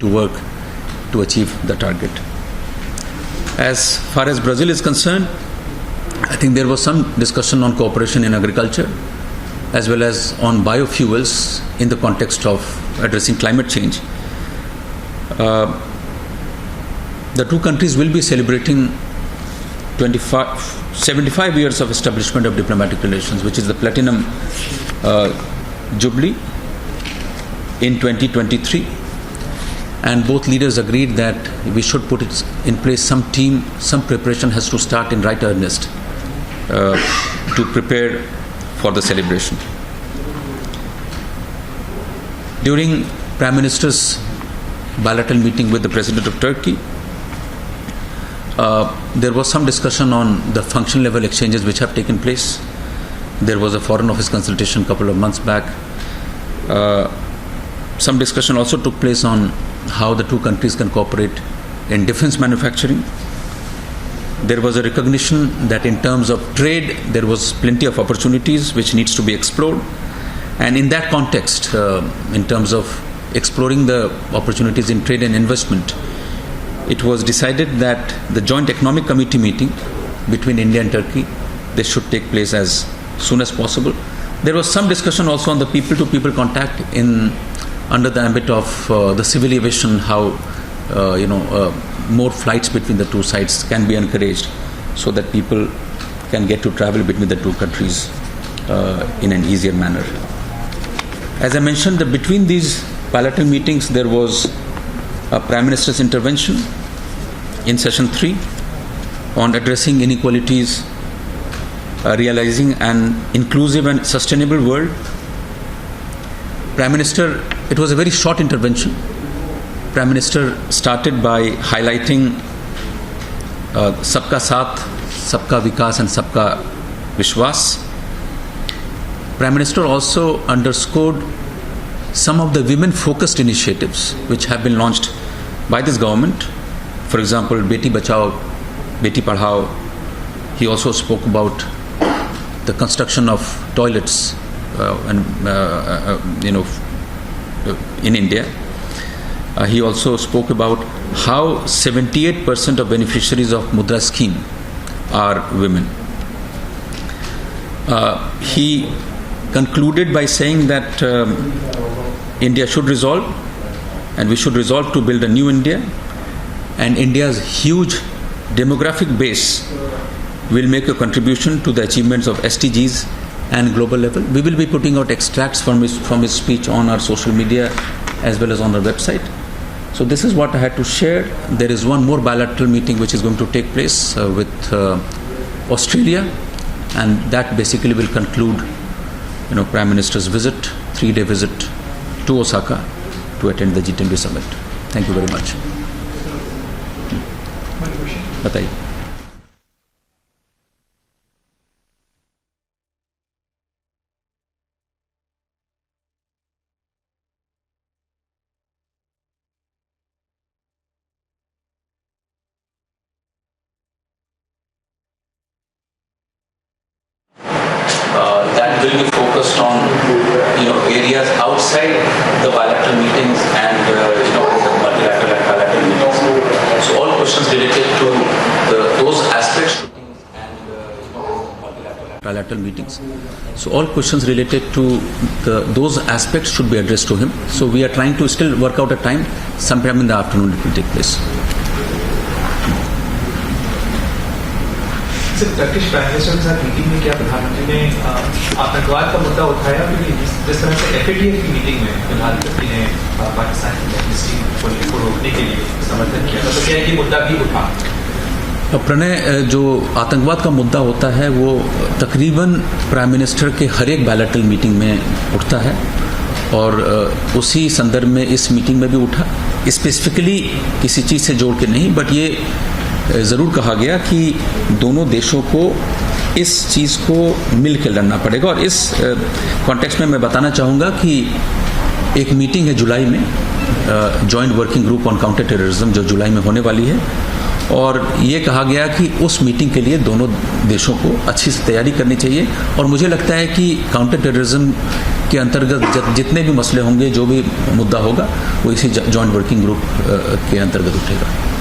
to work to achieve the target. As far as Brazil is concerned, I think there was some discussion on cooperation in agriculture as well as on biofuels in the context of addressing climate change. The two countries will be celebrating 75 years of establishment of diplomatic relations, which is the Platinum Jubilee in 2023. And both leaders agreed that we should put it in place some preparation has to start in right earnest to prepare for the celebration. During Prime Minister's bilateral meeting with the President of Turkey, there was some discussion on the function level exchanges which have taken place. There was a Foreign Office consultation a couple of months back. Some discussion also took place on how the two countries can cooperate in defense manufacturing. There was a recognition that in terms of trade, there was plenty of opportunities which needs to be explored. And in that context, in terms of exploring the opportunities in trade and investment, it was decided that the Joint Economic Committee meeting between India and Turkey, this should take place as soon as possible. There was some discussion also on the people-to-people contact under the ambit of the civil aviation, how more flights between the two sides can be encouraged so that people can get to travel between the two countries in an easier manner. As I mentioned, between these bilateral meetings, there was a Prime Minister's intervention in Session 3 on addressing inequalities, realizing an inclusive and sustainable world. Prime Minister, it was a very short intervention. Prime Minister started by highlighting Sabka Saath, Sabka Vikas and Sabka Vishwas. Prime Minister also underscored some of the women-focused initiatives which have been launched by this government. For example, Beti Bachao, Beti Padhao. He also spoke about the construction of toilets in India. He also spoke about how 78% of beneficiaries of Mudra scheme are women. He concluded by saying that India should resolve, and we should resolve to build a new India, and India's huge demographic base will make a contribution to the achievements of SDGs and global level. We will be putting out extracts from his speech on our social media as well as on our website. So this is what I had to share. There is one more bilateral meeting which is going to take place with Australia, and that basically will conclude Prime Minister's visit, 3-day visit to Osaka to attend the G-20 summit. Thank you very much. Bataiye. That will be focused on areas outside the bilateral meetings and the multilateral and bilateral meetings. So all questions related to those aspects and multilateral and bilateral meetings. So all questions related to those aspects should be addressed to him. So we are trying to still work out a time. Sometime in the afternoon it will take place. Turkish prime minister के साथ meeting में क्या प्रधानमंत्री ने आतंकवाद का मुद्दा उठाया, क्योंकि जिस तरह से FATF की मीटिंग में प्रधानमंत्री ने पाकिस्तान की एमनेस्टी को रोकने के लिए समर्थन किया था, तो क्या ये मुद्दा भी उठा? प्रणय, जो आतंकवाद का मुद्दा होता है वो तकरीबन प्राइम मिनिस्टर के हर एक बायलैटरल मीटिंग में उठता है, और उसी संदर्भ में इस मीटिंग में भी उठा। स्पेसिफिकली किसी चीज़ से जोड़ के नहीं, बट ये ज़रूर कहा गया कि दोनों देशों को इस चीज़ को मिल के लड़ना पड़ेगा। और इस कॉन्टेक्स्ट में मैं बताना चाहूँगा कि एक मीटिंग है जुलाई में, joint working group on counter terrorism, जो जुलाई में होने वाली है, और ये कहा गया कि उस मीटिंग के लिए दोनों देशों को अच्छी से तैयारी करनी चाहिए। और मुझे लगता है कि काउंटर टेररिज्म के अंतर्गत जितने भी मसले होंगे, जो भी मुद्दा होगा, वो इसी जॉइंट वर्किंग ग्रुप के अंतर्गत उठेगा।